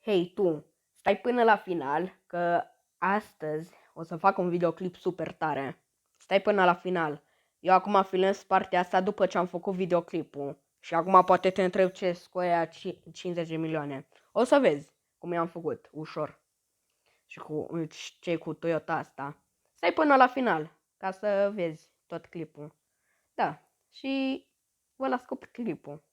Hei tu, stai până la final că astăzi o să fac un videoclip super tare. Stai până la final. Eu acum filmez partea asta după ce am făcut videoclipul. Și acum poate te întreb ce scoia 50 de milioane. O să vezi cum i-am făcut, ușor. Și cu ce cu Toyota asta. Stai până la final ca să vezi tot clipul. Da, și vă las cu clipul.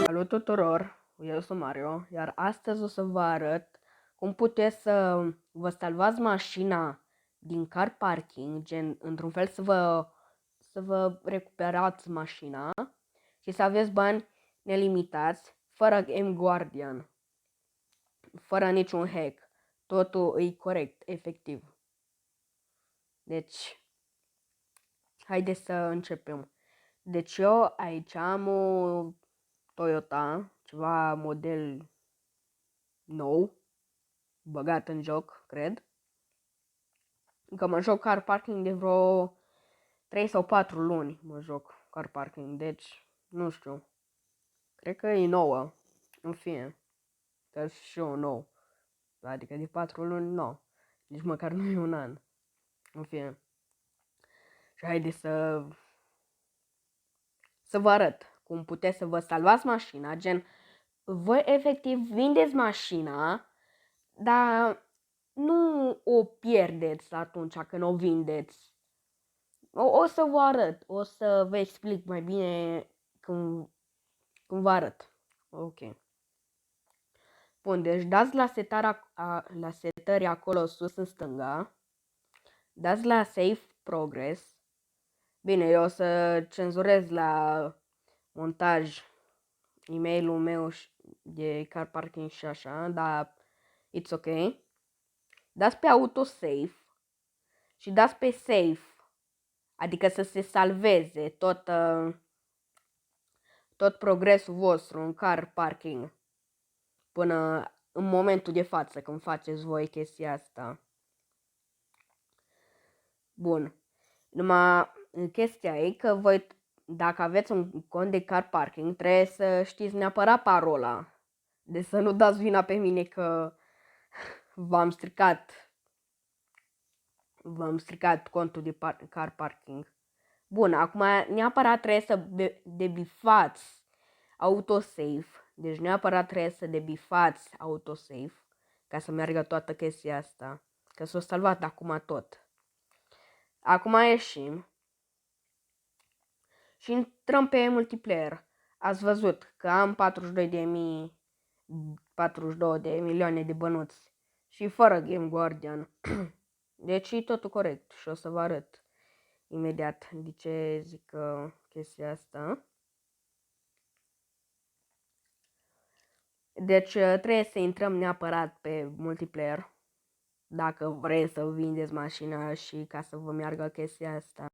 Salut tuturor, eu sunt Mario, iar astăzi o să vă arăt cum puteți să vă salvați mașina din car parking, gen într-un fel să vă recuperați mașina și să aveți bani nelimitați, fără Game Guardian, fără niciun hack. Totul e corect, efectiv. Deci, haideți să începem. Deci eu aici am o Toyota, ceva model nou, băgat în joc, cred. Că mă joc car parking de vreo 3 sau 4 luni mă joc car parking, deci nu știu. Cred că e nouă, în fine. Că și eu nou. Adică de 4 luni, nu. Nici măcar nu e un an. În fine. Și haide să vă arăt cum puteți să vă salvați mașina, gen voi efectiv vindeți mașina, dar nu o pierdeți atunci când o vindeți. O să vă arăt, o să vă explic mai bine când vă arăt. Ok. Bun, deci dați la setări acolo sus în stânga. Dați la Save Progress. Bine, eu o să cenzurez la montaj e-mailul meu de car parking și așa, dar it's ok. Dați pe autosave și dați pe save, adică să se salveze tot progresul vostru în car parking până în momentul de față când faceți voi chestia asta. Bun. Numai chestia e că voi, dacă aveți un cont de car parking, trebuie să știți neapărat parola. Deci să nu dați vina pe mine că v-am stricat contul de car parking. Bun, acum neapărat trebuie să debifați autosave. Deci neapărat trebuie să debifați autosave ca să meargă toată chestia asta. Că s-a salvat acum tot. Acum ieșim și intrăm pe multiplayer. Ați văzut că am 42 de milioane de bănuți și fără Game Guardian. Deci e totul corect și o să vă arăt imediat de ce zic chestia asta. Deci trebuie să intrăm neapărat pe multiplayer dacă vreți să vindeți mașina și ca să vă meargă chestia asta.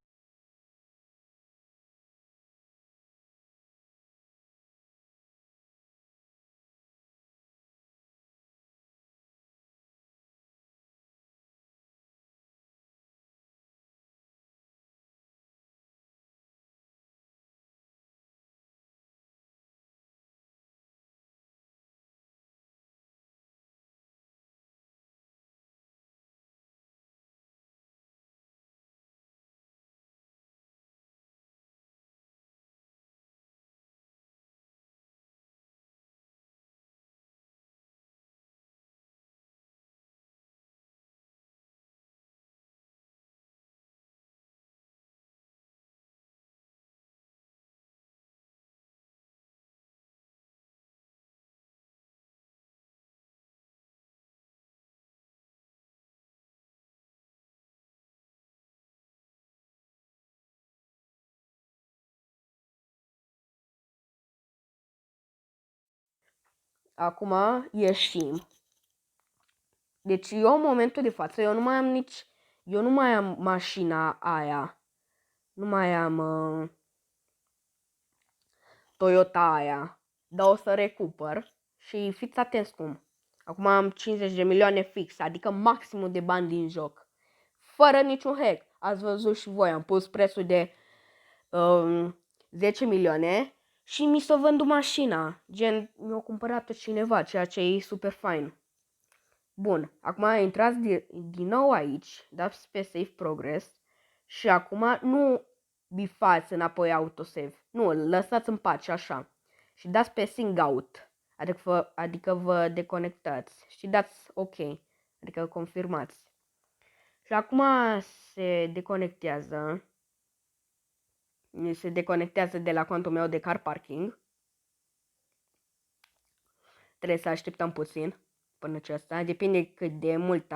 Acum ieșim. Deci eu în momentul de față, eu nu mai am mașina aia. Nu mai am Toyota aia. Dar o să recuper și fiți atenți cum. Acum am 50 de milioane fix, adică maximul de bani din joc. Fără niciun hack. Ați văzut și voi, am pus prețul de 10 milioane și mi s-o vândut mașina. Gen, mi-a cumpărat cineva, ceea ce e super fain. Bun, acum intrați din nou aici, dați pe Save Progress și acum nu bifați înapoi autosave. Nu, îl lăsați în pace așa. Și dați pe Sing Out, adică vă deconectați și dați OK, adică confirmați. Și acum se deconectează de la contul meu de car parking. Trebuie să așteptăm puțin până ce asta. Depinde cât de mult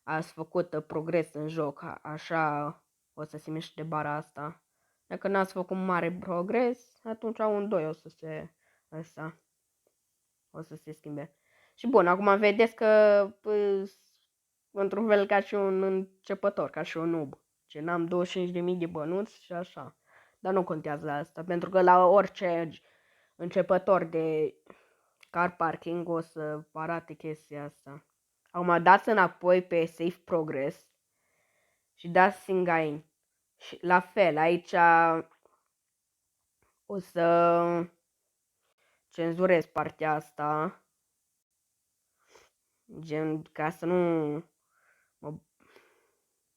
ați făcut progres în joc. Așa o să se miște bara asta. Dacă n-ați făcut mare progres, atunci un 2 o să se schimbe. Și bun, acum vedeți că într-un fel ca și un începător, ca și un noob. Ce n-am 25.000 de bănuți și așa. Dar nu contează asta, pentru că la orice începător de car parking o să arate chestia asta. Acum dați înapoi pe Save Progress și dați Singain. Și la fel, aici o să cenzurez partea asta. Gen, ca să nu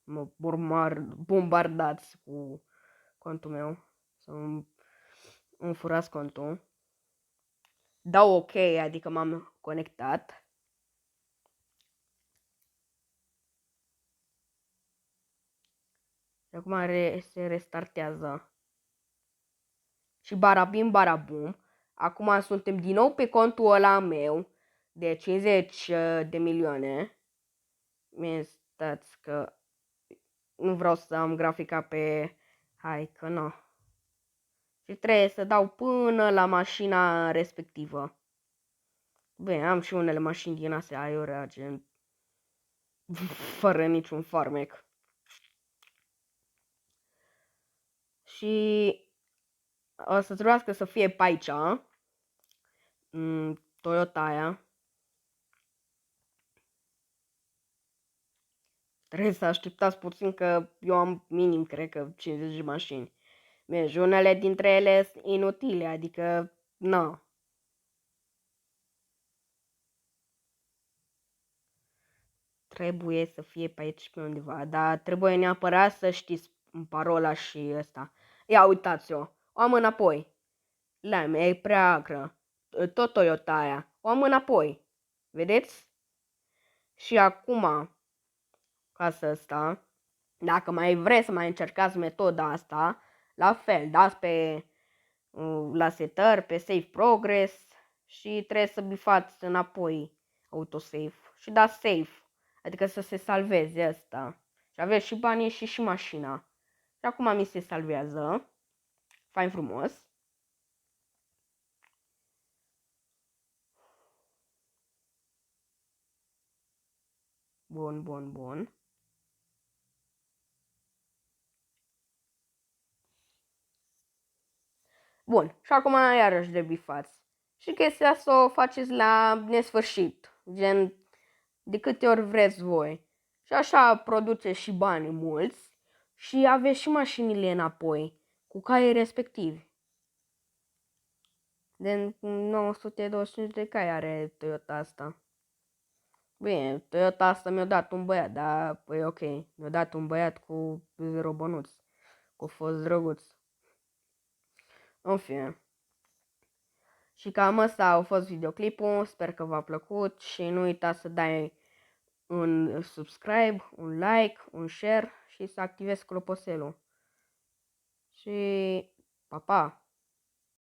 mă bombardați cu contul meu. Să îmi furați contul. Dau OK, adică m-am conectat. Și acum se restartează. Și barabim, barabum. Acum suntem din nou pe contul ăla meu de 50 de milioane. Mie stați că nu vreau să am grafica pe... Hai că nu. Și trebuie să dau până la mașina respectivă. Bine, am și unele mașini din astea aiurea, gen... fără niciun farmec. Și o să trebuiască să fie pe aici. Toyota aia. Trebuie să așteptați puțin că eu am minim, cred că, 50 de mașini. Bine, unele dintre ele sunt inutile, adică, nu. Trebuie să fie pe aici pe undeva, dar trebuie neapărat să știți parola și ăsta. Ia uitați-o, o am înapoi. La mea e prea agră. Tot Toyota aia. O am înapoi. Vedeți? Și acum, ca să ăsta, dacă mai vreți să mai încercați metoda asta, la fel, dați pe la setări, pe Save Progress și trebuie să bifați înapoi autosave și dați save, adică să se salveze asta. Și aveți și banii și mașina. Și acum mi se salvează. Fain frumos. Bun, bun, bun. Bun, și acum iarăși de bifați. Și chestia să o faceți la nesfârșit, gen de câte ori vreți voi. Și așa produceți și bani mulți și aveți și mașinile înapoi, cu cai respectivi. De 925 de cai are Toyota asta. Bine, Toyota asta mi-a dat un băiat, dar păi ok, mi-a dat un băiat cu 0 bănuți, cu fost drăguț. În fine. Și cam asta a fost videoclipul, sper că v-a plăcut și nu uitați să dai un subscribe, un like, un share și să activezi clopoțelul. Și pa, pa!